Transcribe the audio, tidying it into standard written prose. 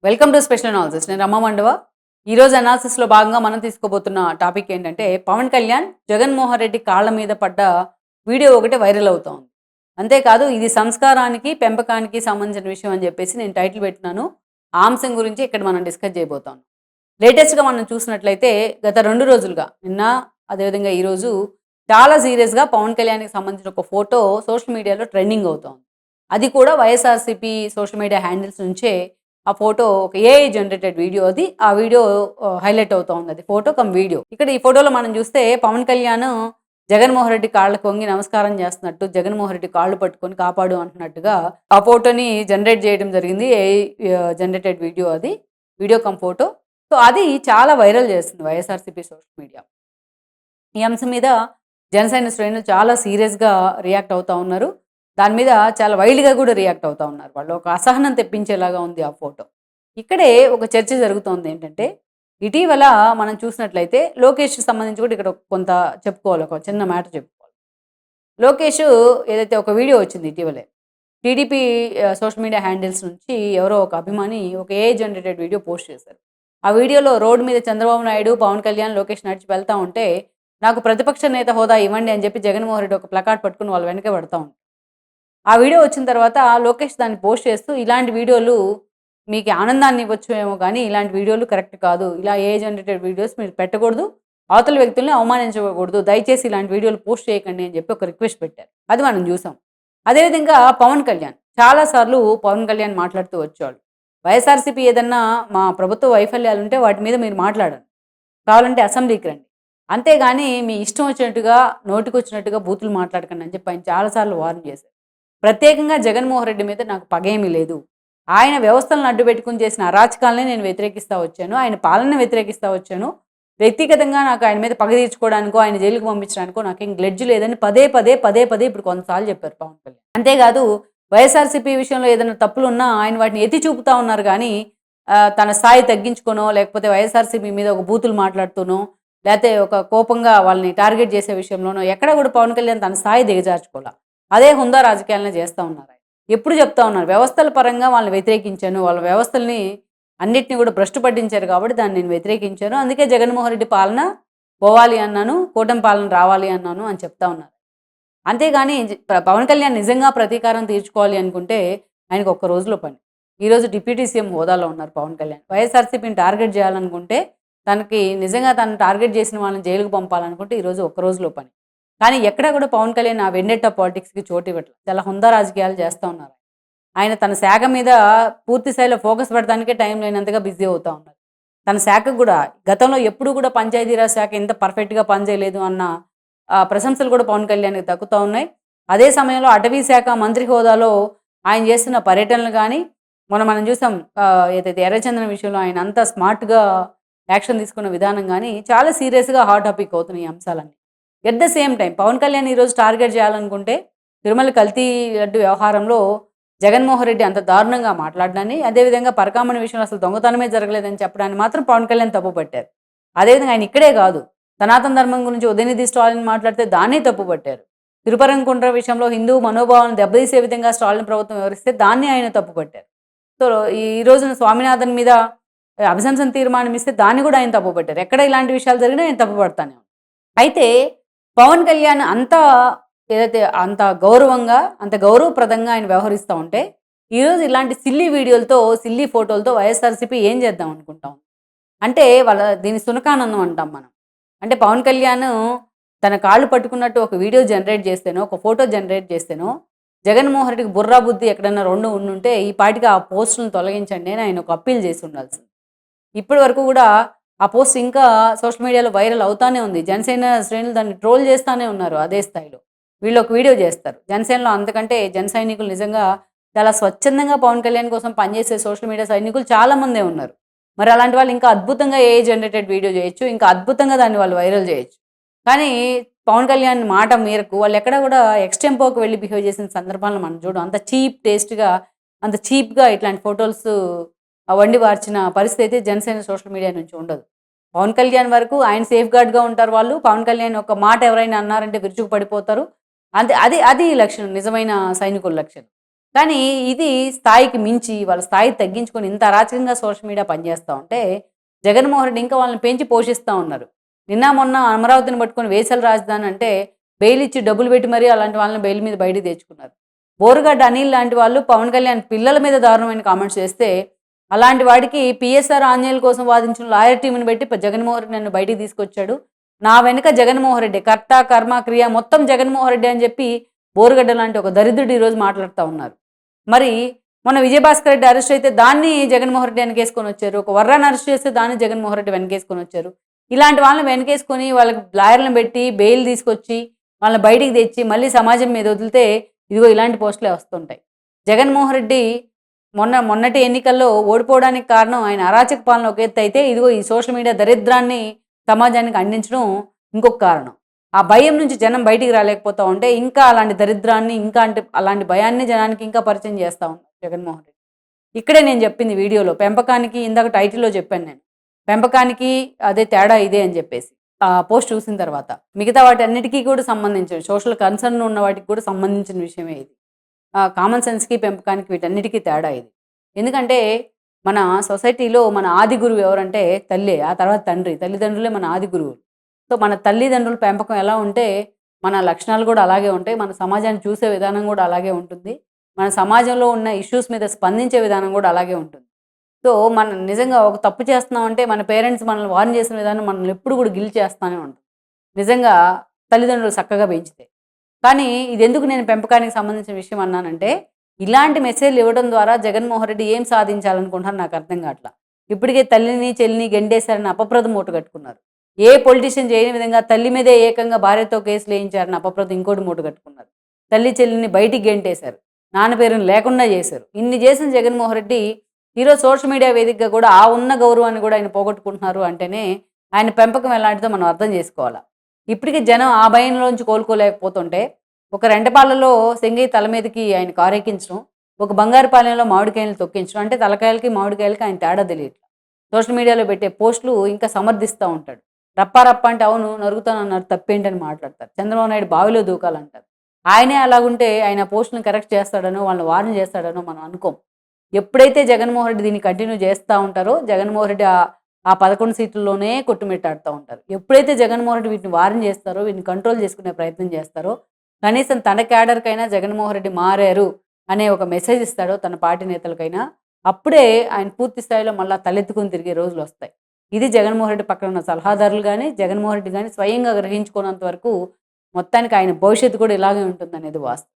Welcome to special analysis. నేను రమ్మ మండవ. ఈరోజు అనాలిసిస్లో భాగంగా మనం తీసుకోబోతున్న టాపిక్ ఏంటంటే పవన్ కళ్యాణ్ జగన్మోహన్ రెడ్డి కాళ్ళ మీద పడ్డ వీడియో ఒకటి వైరల్ అవుతోంది. అంతేకాదు ఇది సంస్కారానికి పెంపకానికి సంబంధించిన విషయం అని చెప్పేసి నేను టైటిల్ పెట్టినాను. ఆ అంశం గురించి ఇక్కడ మనం డిస్కస్ చేయబోతాం. లేటెస్ట్గా మనం చూసినట్లయితే గత 2 రోజులుగా నిన్న అదేవిధంగా ఈరోజు చాలా సీరియస్గా పవన్ కళ్యాణ్కి సంబంధించిన ఒక ఫోటో సోషల్ మీడియాలో ట్రెండింగ్ అవుతోంది. అది కూడా వైఎస్ఆర్సీపీ సోషల్ మీడియా హ్యాండిల్స్ నుంచే ఆ ఫోటో ఒక ఏఐ జనరేటెడ్ వీడియో అది. ఆ వీడియో హైలైట్ అవుతా ఉంది. అది ఫోటో కమ్ వీడియో. ఇక్కడ ఈ ఫోటోలో మనం చూస్తే పవన్ కళ్యాణ్ జగన్మోహన్ రెడ్డి కాళ్ళకు వంగి నమస్కారం చేస్తున్నట్టు, జగన్మోహన్ రెడ్డి కాళ్ళు పట్టుకొని కాపాడు అంటున్నట్టుగా ఆ ఫోటోని జనరేట్ చేయడం జరిగింది. ఏఐ జనరేటెడ్ వీడియో అది. Video come photo. సో అది చాలా వైరల్ చేస్తుంది వైఎస్ఆర్సీపీ సోషల్ మీడియా. ఈ అంశం మీద జనసేన శ్రేణులు చాలా సీరియస్‌గా రియాక్ట్ అవుతా ఉన్నారు. దాని మీద చాలా వైల్డ్‌గా కూడా రియాక్ట్ అవుతా ఉన్నారు. వాళ్ళు ఒక అసహనం తెప్పించేలాగా ఉంది ఆ ఫోటో. ఇక్కడే ఒక చర్చ జరుగుతోంది ఏంటంటే, ఇటీవల మనం చూసినట్లయితే లోకేష్‌కి సంబంధించి కూడా ఇక్కడ కొంత చెప్పుకోవాలి. ఒక చిన్న మ్యాటర్ చెప్పుకోవాలి. లోకేష్ ఏదైతే ఒక వీడియో వచ్చింది ఇటీవలే. టీడీపీ సోషల్ మీడియా హ్యాండిల్స్ నుంచి ఎవరో ఒక అభిమాని ఒక ఏఐ జనరేటెడ్ వీడియో పోస్ట్ చేశారు. ఆ వీడియోలో రోడ్డు మీద చంద్రబాబు నాయుడు, పవన్ కళ్యాణ్, లోకేష్ నడిచి వెళ్తా ఉంటే, నాకు ప్రతిపక్ష నేత హోదా ఇవ్వండి అని చెప్పి జగన్మోహన్ రెడ్డి ఒక ప్లకార్డ్ పట్టుకొని వాళ్ళ వెనకే పడతా ఉంటారు. ఆ వీడియో వచ్చిన తర్వాత లోకేష్ దాన్ని పోస్ట్ చేస్తూ, ఇలాంటి వీడియోలు మీకు ఆనందాన్ని ఇవ్వచ్చేమో గానీ, ఇలాంటి వీడియోలు కరెక్ట్ కాదు. ఇలా ఏఐ జనరేటెడ్ వీడియోస్ మీరు పెట్టకూడదు. అవతల వ్యక్తుల్ని అవమానించకూడదు. దయచేసి ఇలాంటి వీడియోలు పోస్ట్ చేయకండి అని చెప్పి ఒక రిక్వెస్ట్ పెట్టారు. అది మనం చూసాం. అదేవిధంగా పవన్ కళ్యాణ్ చాలా సార్లు పవన్ కళ్యాణ్ మాట్లాడుతూ వచ్చేవాళ్ళు. వైఎస్ఆర్‌సీపీ ఏదన్నా మా ప్రభుత్వ వైఫల్యాలుంటే వాటి మీద మీరు మాట్లాడండి. కావాలంటే అసెంబ్లీకి రండి. అంతేగాని మీ ఇష్టం వచ్చినట్టుగా, నోటికొచ్చినట్టుగా బూతులు మాట్లాడకండి అని చెప్పి ఆయన చాలా సార్లు వార్న్ చేశారు. ప్రత్యేకంగా జగన్మోహన్ రెడ్డి మీద నాకు పగేమీ లేదు. ఆయన వ్యవస్థలను అడ్డుపెట్టుకొని చేసిన అరాచకాలనే నేను వ్యతిరేకిస్తా వచ్చాను. ఆయన పాలనని వ్యతిరేకిస్తా వచ్చాను. వ్యక్తిగతంగా నాకు ఆయన మీద పగ తీర్చుకోవడానికో, ఆయన జైలుకి పంపించడానికో నాకేం గ్లెడ్జ్ లేదని పదే పదే ఇప్పుడు కొంతసార్లు చెప్పారు పవన్ కళ్యాణ్. అంతేకాదు వైఎస్ఆర్‌సీపీ విషయంలో ఏదైనా తప్పులున్నా ఆయన వాటిని ఎత్తి చూపుతా ఉన్నారు గానీ, తన స్థాయి తగ్గించుకోనో, లేకపోతే వైఎస్ఆర్‌సీపీ మీద ఒక బూతులు మాట్లాడుతూనో, లేతే ఒక కోపంగా వాళ్ళని టార్గెట్ చేసే విషయంలోనో ఎక్కడ కూడా పవన్ కళ్యాణ్ తన స్థాయి దిగజార్చుకోలా. అదే హుందా రాజకీయాలనే చేస్తా ఉన్నారు ఆయన. ఎప్పుడు చెప్తా ఉన్నారు, వ్యవస్థల పరంగా వాళ్ళని వ్యతిరేకించాను. వాళ్ళ వ్యవస్థల్ని అన్నిటిని కూడా భ్రష్టు పట్టించారు కాబట్టి దాన్ని నేను వ్యతిరేకించాను. అందుకే జగన్మోహన్ రెడ్డి పాలన పోవాలి అన్నాను. కూటమి పాలన రావాలి అన్నాను అని చెప్తా ఉన్నారు. అంతేగాని పవన్ కళ్యాణ్ నిజంగా ప్రతీకారం తీర్చుకోవాలి అనుకుంటే ఆయనకు ఒక్క రోజులో పని. ఈరోజు డిప్యూటీ సీఎం హోదాలో ఉన్నారు పవన్ కళ్యాణ్. వైఎస్ఆర్‌సీపీని టార్గెట్ చేయాలనుకుంటే, తనకి నిజంగా తనను టార్గెట్ చేసిన వాళ్ళని జైలుకి పంపాలనుకుంటే ఈరోజు ఒక్క రోజులో పని. కానీ ఎక్కడా కూడా పవన్ కళ్యాణ్ ఆ వెండెట్టా పాలిటిక్స్‌కి చోటు ఇవ్వట్లేదు. చాలా హుందా రాజకీయాలు చేస్తా ఉన్నారు. ఆయన తన శాఖ మీద పూర్తి స్థాయిలో ఫోకస్ పెడతానికే టైం లేనంతగా బిజీ అవుతా ఉన్నారు. తన శాఖకు కూడా గతంలో ఎప్పుడూ కూడా పంచాయతీరాజ్ శాఖ ఇంత పర్ఫెక్ట్‌గా పనిచేయలేదు అన్న ప్రశంసలు కూడా పవన్ కళ్యాణ్‌కి దక్కుతా ఉన్నాయి. అదే సమయంలో అటవీ శాఖ మంత్రి హోదాలో ఆయన చేస్తున్న పర్యటనలు గానీ, మనం చూసాం ఏదైతే ఎర్రచందనం విషయంలో ఆయన అంత స్మార్ట్‌గా యాక్షన్ తీసుకున్న విధానం గానీ, చాలా సీరియస్‌గా హాట్ టాపిక్ అవుతున్నాయి ఈ అంశాలన్నీ. At the same time Pavan Kalyan ఈరోజు టార్గెట్ చేయాలనుకుంటే, తిరుమల కల్తీ లడ్డు వ్యవహారంలో జగన్మోహన్ రెడ్డి అంత దారుణంగా మాట్లాడడాన్ని, అదేవిధంగా పరకామణి విషయంలో అసలు దొంగతనమే జరగలేదని చెప్పడాన్ని మాత్రం పవన్ కళ్యాణ్ తప్పుపట్టారు. అదేవిధంగా ఆయన ఇక్కడే కాదు, సనాతన ధర్మం గురించి ఉదయనిధి స్టాలిన్ మాట్లాడితే దాన్ని తప్పుపట్టారు. తిరుపరంకుంట్ర విషయంలో హిందూ మనోభావాలను దెబ్బతీసే విధంగా స్టాలిన్ ప్రభుత్వం వివరిస్తే దాన్ని ఆయన తప్పుపట్టారు. సో, ఈ రోజున స్వామినాథన్ మీద అభిశంసన తీర్మానం ఇస్తే దాన్ని కూడా ఆయన తప్పుపట్టారు. ఎక్కడ ఇలాంటి విషయాలు జరిగినా ఆయన తప్పుపడతానే ఉన్నారు. అయితే పవన్ కళ్యాణ్ అంత ఏదైతే అంత గౌరవంగా, అంత గౌరవప్రదంగా ఆయన వ్యవహరిస్తా ఉంటే, ఈరోజు ఇలాంటి సిల్లీ వీడియోలతో, సిల్లీ ఫోటోలతో వైఎస్ఆర్‌సీపీ ఏం చేద్దాం అనుకుంటాం. అంటే దీన్ని సునకానందం అంటాం మనం. అంటే పవన్ కళ్యాణ్ తన కాళ్ళు పట్టుకున్నట్టు ఒక వీడియో జనరేట్ చేస్తేనో, ఒక ఫోటో జనరేట్ చేస్తేనో, జగన్మోహన్ రెడ్డికి బుర్రా, బుద్ధి ఎక్కడన్నా 2 ఉండుంటే ఈ పాటికి ఆ పోస్టులను తొలగించండి అని ఆయన ఒక అప్పీల్ చేసి ఉండాల్సింది. ఇప్పటి వరకు కూడా ఆ పోస్ట్ ఇంకా సోషల్ మీడియాలో వైరల్ అవుతానే ఉంది. జనసేన శ్రేణులు దాన్ని ట్రోల్ చేస్తానే ఉన్నారు అదే స్థాయిలో. వీళ్ళు ఒక వీడియో చేస్తారు. జనసేనలో అంతకంటే జన సైనికులు నిజంగా చాలా స్వచ్ఛందంగా పవన్ కళ్యాణ్ కోసం పనిచేసే సోషల్ మీడియా సైనికులు చాలా మందే ఉన్నారు. మరి అలాంటి వాళ్ళు ఇంకా అద్భుతంగా ఏఐ జనరేటెడ్ వీడియో చేయొచ్చు. ఇంకా అద్భుతంగా దాన్ని వాళ్ళు వైరల్ చేయొచ్చు. కానీ పవన్ కళ్యాణ్ మాట మేరకు వాళ్ళు ఎక్కడ కూడా ఎక్స్‌టెంపోకి వెళ్లి బిహేవ్ చేసిన సందర్భాలను మనం చూడం. అంత చీప్ టేస్ట్‌గా, అంత చీప్‌గా ఇట్లాంటి ఫోటోస్ వండి వార్చిన పరిస్థితి అయితే జనసేన సోషల్ మీడియా నుంచి ఉండదు. పవన్ కళ్యాణ్ వరకు ఆయన సేఫ్‌గార్డ్‌గా ఉంటారు వాళ్ళు. పవన్ కళ్యాణ్ ఒక మాట ఎవరైనా అన్నారంటే విరుచుకు పడిపోతారు. అంతే అది అది లక్షణం నిజమైన సైనికుల లక్షణం. కానీ ఇది స్థాయికి మించి వాళ్ళ స్థాయి తగ్గించుకొని ఇంత అరాచకంగా సోషల్ మీడియా పనిచేస్తూ ఉంటే జగన్మోహన్ రెడ్డి ఇంకా వాళ్ళని పెంచి పోషిస్తూ ఉన్నారు. నిన్న మొన్న అమరావతిని పట్టుకొని వేసల రాజధాని అంటే బెయిల్ ఇచ్చి డబ్బులు పెట్టి మరీ అలాంటి వాళ్ళని బెయిల్ మీద బయటికి తెచ్చుకున్నారు. బోరుగడ్డ అనిల్ లాంటి వాళ్ళు పవన్ కళ్యాణ్ పిల్లల మీద దారుణమైన కామెంట్స్ చేస్తే అలాంటి వాడికి పిఎస్ఆర్ ఆంజనేయుల కోసం వాదించిన లాయర్ టీంని పెట్టి జగన్మోహన్ రెడ్డి నన్ను బయటికి తీసుకొచ్చాడు. నా వెనుక జగన్మోహన్ రెడ్డి కర్త కర్మ క్రియ మొత్తం జగన్మోహన్ రెడ్డి అని చెప్పి బోరుగడ్డ లాంటి ఒక దరిద్రుడు ఈరోజు మాట్లాడుతూ ఉన్నారు. మరి మొన్న విజయభాస్కర్ రెడ్డి అరెస్ట్ అయితే దాన్ని జగన్మోహన్ రెడ్డి వెనకేసుకొని వచ్చారు. ఒక వర్రాన్ని అరెస్ట్ చేస్తే దాన్ని జగన్మోహన్ రెడ్డి వెనకేసుకొని వచ్చారు. ఇలాంటి వాళ్ళని వెనకేసుకొని వాళ్ళకి లాయర్లను పెట్టి బెయిల్ తీసుకొచ్చి వాళ్ళని బయటికి తెచ్చి మళ్ళీ సమాజం మీద వదిలితే ఇదిగో ఇలాంటి పోస్టులే వస్తుంటాయి. జగన్మోహన్ రెడ్డి మొన్నటి ఎన్నికల్లో ఓడిపోవడానికి కారణం ఆయన అరాచక పాలన ఒక ఎత్తు అయితే ఇదిగో ఈ సోషల్ మీడియా దరిద్రాన్ని సమాజానికి అందించడం ఇంకొక కారణం. ఆ భయం నుంచి జనం బయటికి రాలేకపోతూ ఉంటే ఇంకా అలాంటి దరిద్రాన్ని ఇంకా అలాంటి భయాన్ని జనానికి ఇంకా పరిచయం చేస్తూ ఉన్నారు జగన్మోహన్ రెడ్డి. ఇక్కడే నేను చెప్పింది వీడియోలో పెంపకానికి ఇందాక టైటిల్లో చెప్పాను నేను. పెంపకానికి అదే తేడా ఇదే అని చెప్పేసి ఆ పోస్ట్ చూసిన తర్వాత మిగతా వాటి అన్నిటికీ కూడా సంబంధించిన సోషల్ కన్సర్న్ ఉన్న వాటికి కూడా సంబంధించిన విషయమే ఇది. కామన్ సెన్స్కి పెంపకానికి వీటన్నిటికీ తేడా ఇది. ఎందుకంటే మన సొసైటీలో మన ఆది గురువు ఎవరంటే తల్లే, ఆ తర్వాత తండ్రి. తల్లిదండ్రులే మన ఆది గురువు. సో మన తల్లిదండ్రుల పెంపకం ఎలా ఉంటే మన లక్షణాలు కూడా అలాగే ఉంటాయి. మన సమాజాన్ని చూసే విధానం కూడా అలాగే ఉంటుంది. మన సమాజంలో ఉన్న ఇష్యూస్ మీద స్పందించే విధానం కూడా అలాగే ఉంటుంది. సో మనం నిజంగా ఒక తప్పు చేస్తున్నామంటే మన పేరెంట్స్ మనల్ని వార్న్ చేసిన విధానం మనల్ని ఎప్పుడు కూడా గిల్ట్ చేస్తూనే ఉంటుంది. నిజంగా తల్లిదండ్రులు చక్కగా పెంచితే. కానీ ఇదెందుకు నేను పెంపకానికి సంబంధించిన విషయం అన్నానంటే ఇలాంటి మెసేజ్లు ఇవ్వడం ద్వారా జగన్మోహన్ రెడ్డి ఏం సాధించాలనుకుంటున్నారు నాకు అర్థం కావట్లా. ఇప్పటికే తల్లిని చెల్లిని గెండేశారని అపప్రద మూట కట్టుకున్నారు. ఏ పొలిటీషియన్ చేయని విధంగా తల్లి మీదే ఏకంగా భార్యతో కేసులు వేయించారని అపప్రద ఇంకోటి మూట కట్టుకున్నారు. తల్లి చెల్లిని బయటికి గెంటేశారు. నాన్న పేరుని లేకుండా చేశారు. ఇన్ని చేసిన జగన్మోహన్ రెడ్డి ఈరోజు సోషల్ మీడియా వేదికగా కూడా ఆ ఉన్న గౌరవాన్ని కూడా ఆయన పోగొట్టుకుంటున్నారు అంటేనే ఆయన పెంపకం ఎలాంటిదో మనం అర్థం చేసుకోవాలి. ఇప్పటికీ జనం ఆ భయంలోంచి కోలుకోలేకపోతుంటే ఒక రెంటపాలలో సెంగయ్య తల మీదకి ఆయన కారెక్కించడం, ఒక బంగారుపాలెంలో మామిడికాయలు తొక్కించడం, అంటే తలకాయలకి మామిడికాయలకి ఆయన తేడా తెలియట్లా. సోషల్ మీడియాలో పెట్టే పోస్టులు ఇంకా సమర్థిస్తూ ఉంటాడు. రప్ప అంటే అవును నరుగుతానన్నారు తప్పేంటని మాట్లాడతారు. చంద్రబాబు నాయుడు బావిలో దూకాలంటారు. ఆయనే అలాగుంటే ఆయన పోస్టులను కరెక్ట్ చేస్తాడనో వాళ్ళని వార్న్ చేస్తాడనో మనం అనుకోం. ఎప్పుడైతే జగన్మోహన్ రెడ్డి దీన్ని కంటిన్యూ చేస్తూ ఉంటారో జగన్మోహన్ రెడ్డి ఆ 11 సీట్లలోనే కొట్టుమిట్టాడుతూ ఉంటారు. ఎప్పుడైతే జగన్మోహన్ రెడ్డి వీటిని వార్న్ చేస్తారో వీటిని కంట్రోల్ చేసుకునే ప్రయత్నం చేస్తారో కనీసం తన క్యాడర్కైనా జగన్మోహన్ రెడ్డి మారారు అనే ఒక మెసేజ్ ఇస్తాడో తన పార్టీ నేతలకైనా అప్పుడే ఆయన పూర్తి స్థాయిలో మళ్ళీ తలెత్తుకుని తిరిగే రోజులు వస్తాయి. ఇది జగన్మోహన్ రెడ్డి పక్కన ఉన్న సలహాదారులు కానీ జగన్మోహన్ రెడ్డి కానీ స్వయంగా గ్రహించుకున్నంత వరకు మొత్తానికి ఆయన భవిష్యత్తు కూడా ఇలాగే ఉంటుందనేది వాస్తవం.